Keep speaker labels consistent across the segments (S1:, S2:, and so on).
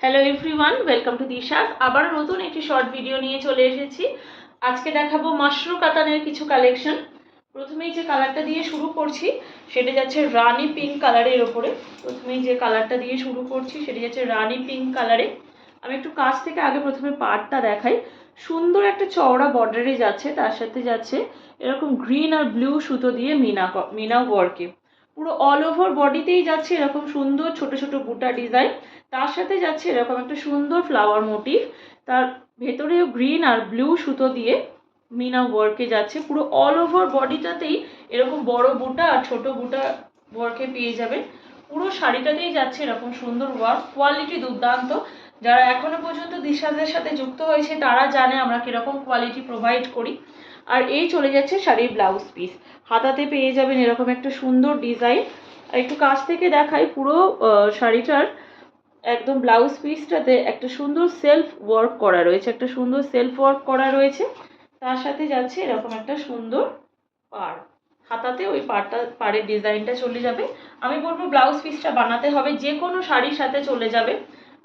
S1: Hello everyone, welcome to দিশাস। আবার নতুন একটি শর্ট ভিডিও নিয়ে চলে এসেছি। আজকে দেখাবো মাশরু কাতানের কিছু কালেকশন। প্রথমেই যে কালারটা দিয়ে শুরু করছি সেটা যাচ্ছে রানি পিঙ্ক কালারের ওপরে। প্রথমেই যে কালারটা দিয়ে শুরু করছি সেটা যাচ্ছে রানি পিঙ্ক কালারে। আমি একটু কাছ থেকে আগে প্রথমে পাড়টা দেখাই। সুন্দর একটা চওড়া বর্ডারে যাচ্ছে, তার সাথে যাচ্ছে এরকম গ্রিন আর ব্লু সুতো দিয়ে মিনা ওয়ার্কে। পুরো অল ওভার বডিতেই যাচ্ছে এরকম সুন্দর ছোট ছোট বুটা ডিজাইন, তার সাথে যাচ্ছে এরকম একটা সুন্দর ফ্লাওয়ার মোটিভ, তার ভেতরেও গ্রিন আর ব্লু সুতো দিয়ে মিনা ওয়ার্কে যাচ্ছে। পুরো অল ওভার বডিটাতেই এরকম বড় বুটা আর ছোট বুটা ওয়ার্কে পেয়ে যাবেন। পুরো শাড়িটাতেই যাচ্ছে এরকম সুন্দর ওয়ার্ক, কোয়ালিটি দুর্দান্ত। যারা এখনো পর্যন্ত দিশাজের সাথে যুক্ত হয়েছে তারা জানে আমরা কিরকম কোয়ালিটি প্রোভাইড করি। আর এই চলে যাচ্ছে শাড়ির ব্লাউজ পিস। হাতাতে পেয়ে যাবেন এরকম একটা সুন্দর ডিজাইন। আর একটু কাছ থেকে দেখাই, পুরো শাড়িটার একদম ব্লাউজ পিসটাতে একটা সুন্দর সেলফ ওয়ার্ক করা রয়েছে, তার সাথে যাচ্ছে এরকম একটা সুন্দর পাড়। হাতাতে ওই পাড়ের ডিজাইনটা চলে যাবে। আমি বলবো ব্লাউজ পিসটা বানাতে হবে, যে কোনো শাড়ির সাথে চলে যাবে।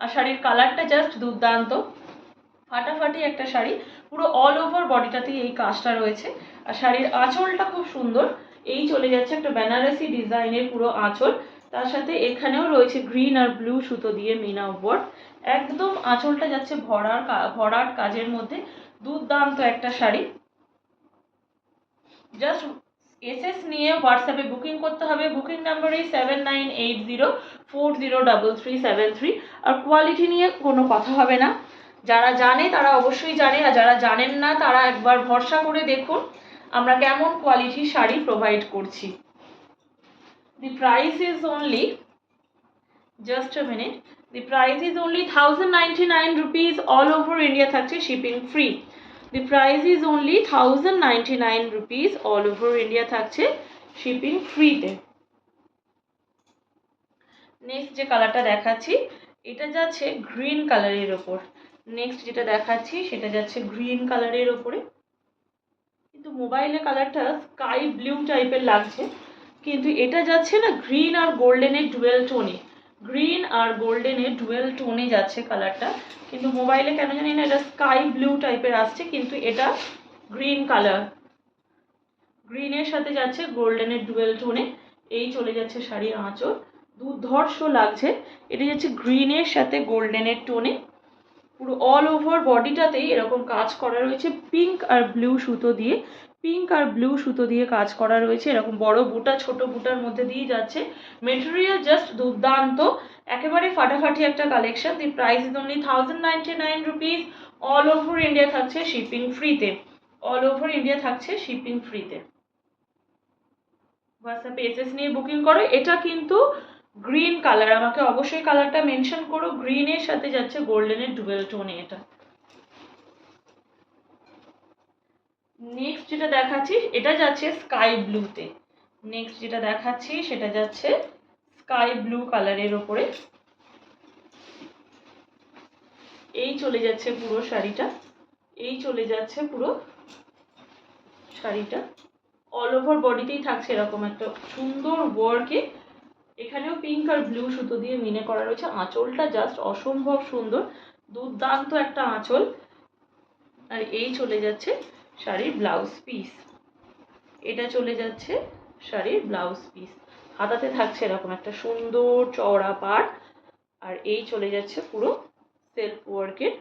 S1: আর শাড়ির কালারটা জাস্ট দুর্দান্ত, ফাটাফাটি একটা শাড়ি। পুরো অল ওভার বডিটাতেই এই কাজটা রয়েছে। আর শাড়ির আঁচলটা খুব সুন্দর, এই চলে যাচ্ছে একটা বেনারসি ডিজাইনের পুরো আঁচল, তার সাথে এখানেও রয়েছে গ্রিন আর ব্লু সুতো দিয়ে মিনা ওয়ার্ক। একদম আঁচলটা যাচ্ছে ভরাট কাজের মধ্যে। দুর্দান্ত একটা শাড়ি। জাস্ট এসএস নিয়ে হোয়াটসঅ্যাপে বুকিং করতে হবে। বুকিং নাম্বার এই 7980403373। আর কোয়ালিটি নিয়ে কোনো কথা হবে না, যারা জানে তারা অবশ্যই জানে, আর যারা জানেন না তারা একবার ভরসা করে দেখুন আমরা কেমন কোয়ালিটির শাড়ি প্রোভাইড করছি। The price is only, just a minute, the price is only 1099 rupees, all over India থাকছে shipping free. The price is only 1099 rupees, all over India থাকছে shipping free তে। নেক্সট যে কালারটা দেখাচ্ছি এটা যাচ্ছে গ্রিন কালারের ওপর। নেক্সট যেটা দেখাচ্ছি সেটা যাচ্ছে গ্রিন কালারের ওপরে, কিন্তু মোবাইলে কালারটা স্কাই ব্লু টাইপের লাগছে, কিন্তু এটা যাচ্ছে না গ্রিন আর গোল্ডেনের ডুয়েল টোনে। গ্রিন আর গোল্ডেনের ডুয়েল টোনে যাচ্ছে কালারটা, কিন্তু মোবাইলে কেন জানি না এটা স্কাই ব্লু টাইপের আসছে, কিন্তু এটা গ্রিন কালার। গ্রিনের সাথে যাচ্ছে গোল্ডেনের ডুয়েল টোনে। এই চলে যাচ্ছে শাড়ির আঁচল, দুর্ধর্ষ লাগছে। এটা যাচ্ছে গ্রিনের সাথে গোল্ডেনের টোনে। পুরো অল ওভার বডিটাতেই এরকম কাজ করা রয়েছে পিঙ্ক আর ব্লু সুতো দিয়ে কাজ করা রয়েছে। এরকম বড় বুটা ছোট বুটার মধ্যে দিয়ে যাচ্ছে। মেটেরিয়াল জাস্ট দুর্দান্ত, একেবারে ফাটাফাটি একটা collection. The price is only 1099 rupees, all over India থাকছে শিপিং ফ্রিতে। হোয়াটসঅ্যাপে এসএস নিয়ে বুকিং করো। এটা কিন্তু গ্রিন কালার, আমাকে অবশ্যই কালারটা মেনশন করো। গ্রিনের সাথে যাচ্ছে গোল্ডেনের ডুয়েল টোনে এটা। নেক্সট যেটা দেখাচ্ছি এটা যাচ্ছে স্কাই ব্লুতে। স্কাই ব্লু কালারের ওপরে। এই চলে যাচ্ছে পুরো শাড়িটা অল ওভার বডিতেই থাকছে এরকম একটা সুন্দর ওয়ার্কে। এখানেও পিঙ্ক আর ব্লু সুতো দিয়ে মিনে করা রয়েছে। আঁচলটা জাস্ট অসম্ভব সুন্দর, দুর্দান্ত একটা আঁচল। আর এই চলে যাচ্ছে শাড়ির ব্লাউজ পিস। হাতাতে থাকছে এরকম একটা সুন্দর চওড়া পাড়। আর এই চলে যাচ্ছে পুরো সেলফ ওয়ার্কের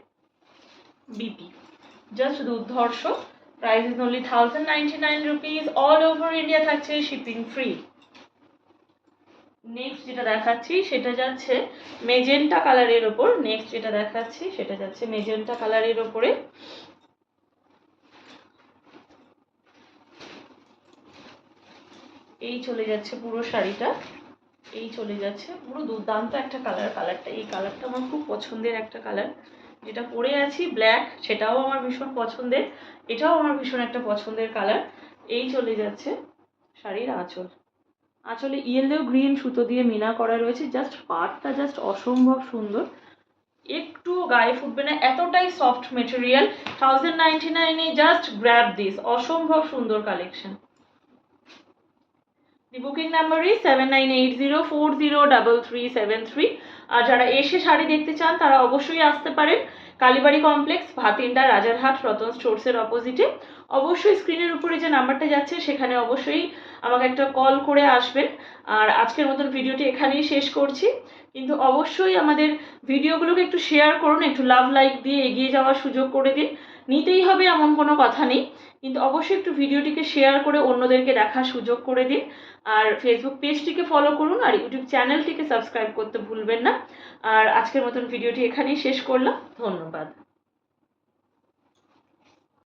S1: বিপি। জাস্ট দুর্ধর্ষ। Price is only 1099 rupees, all over India থাকছে শিপিং ফ্রি। নেক্সট যেটা দেখাচ্ছি সেটা যাচ্ছে মেজেন্টা কালারের ওপরে। এই চলে যাচ্ছে পুরো শাড়িটা, পুরো দুর্দান্ত একটা কালারটা এই কালারটা আমার খুব পছন্দের একটা কালার। যেটা পরে আছি ব্ল্যাক, সেটাও আমার ভীষণ পছন্দের, এটাও আমার ভীষণ একটা পছন্দের কালার। এই চলে যাচ্ছে শাড়ির আঁচলে ইয়েলো গ্রিন সুতো দিয়ে মিনা করা রয়েছে। জাস্ট পাড়টা জাস্ট অসম্ভব সুন্দর, একটু গায়ে ফুটবে না, এতটাই soft material. 1099 A just grab this, অসম্ভব সুন্দর collection. The booking number is 7980403373. আর যারা এসে শাড়ি দেখতে চান তারা অবশ্যই আসতে পারেন কালীবাড়ি কমপ্লেক্স, ভাতিন্ডা, রাজারহাট, রতন স্টোর্সের অপোজিটে। অবশ্যই স্ক্রিনের উপরে যে নাম্বারটা যাচ্ছে সেখানে অবশ্যই আমাকে একটা কল করে আসবেন। আর আজকের মতন ভিডিওটি এখানেই শেষ করছি, কিন্তু অবশ্যই আমাদের ভিডিওগুলোকে একটু শেয়ার করুন, একটু লাভ লাইক দিয়ে এগিয়ে যাওয়ার সুযোগ করে দিন। নিতেই হবে এমন কোনো কথা নেই, কিন্তু অবশ্যই একটু ভিডিওটিকে শেয়ার করে অন্যদেরকে দেখার সুযোগ করে দিন। আর ফেসবুক পেজটিকে ফলো করুন আর ইউটিউব চ্যানেলটিকে সাবস্ক্রাইব করতে ভুলবেন না। আর আজকের মতন ভিডিওটি এখানেই শেষ করলাম। ধন্যবাদ।